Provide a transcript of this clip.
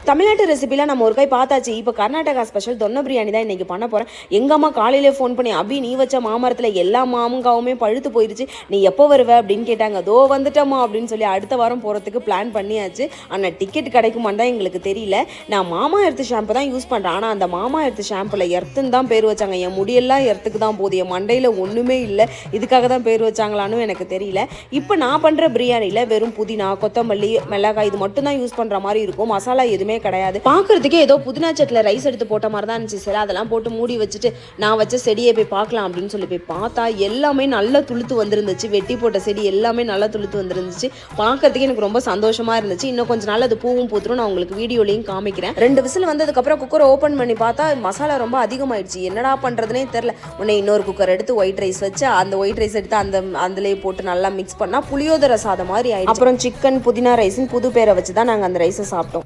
தமிழ்நாட்டு ரெசிபிலாம் நம்ம ஒரு கை பார்த்தாச்சு. இப்போ கர்நாடகா ஸ்பெஷல் தொன்ன பிரியாணி தான் இன்னைக்கு பண்ண போகிறேன். எங்கள் அம்மா காலையிலே ஃபோன் பண்ணி, அபி நீ வச்ச மாமரத்தில் எல்லா மாங்காவுமே பழுத்து போயிடுச்சு, நீ எப்போ வருவ அப்படின்னு கேட்டாங்க. அதோ வந்துட்டோமா அப்படின்னு சொல்லி அடுத்த வாரம் போகிறதுக்கு பிளான் பண்ணியாச்சு. ஆனால் டிக்கெட் கிடைக்குமான்னு தான் எங்களுக்கு தெரியல. நான் மாமா எர்த்து ஷாம்பு தான் யூஸ் பண்ணுறேன். ஆனால் அந்த மாமா எர்த்து ஷாம்பில் எர்த்துன்னு தான் பேர் வச்சாங்க. என் முடியெல்லாம் எர்த்துக்கு தான் போகுது, என் மண்டையில் ஒன்றுமே இல்லை. இதுக்காக தான் பேர் வச்சாங்களான்னு எனக்கு தெரியல. இப்போ நான் பண்ணுற பிரியாணியில் வெறும் புதினா, கொத்தமல்லி, மிளகாய் இது மட்டும் தான் யூஸ் பண்ணுற மாதிரி இருக்கும். மசாலா எதுவுமே கிடையாது. பார்க்கறதுக்கே ஏதோ புதினா சட்டில் ரைஸ் எடுத்து போட்ட மாதிரி தான் இருந்துச்சு. சரி அதெல்லாம் போட்டு மூடி வச்சுட்டு நான் வச்ச செடியை போய் பார்க்கலாம் அப்படின்னு சொல்லி போய் பார்த்தா எல்லாமே நல்லா துளுத்து வந்துருந்துச்சு. வெட்டி போட்ட செடி எல்லாமே நல்லா துளுத்து வந்துருந்துச்சு. பார்க்கறதுக்கு எனக்கு ரொம்ப சந்தோஷமா இருந்துச்சு. இன்னும் கொஞ்ச நாள் அது பூவும் பூத்துரும். நான் உங்களுக்கு வீடியோலையும் காமிக்கிறேன். 2 விசில் வந்ததுக்கப்புறம் குக்கரை ஓப்பன் பண்ணி பார்த்தா மசாலா ரொம்ப அதிகமாயிடுச்சு. என்னடா பண்ணுறதுனே தெரில. உடனே இன்னொரு குக்கர் எடுத்து ஒயிட் ரைஸ் வச்சு அந்த ஒயிட் ரைஸ் எடுத்து அதுலேயே போட்டு நல்லா மிக்ஸ் பண்ணால் புளியோதரை சாதம் மாதிரி ஆயிடுச்சு. அப்புறம் சிக்கன் புதினா ரைஸ்ன்னு புது பேரை வச்சு தான் நாங்கள் அந்த ரைஸை சாப்பிட்டோம்.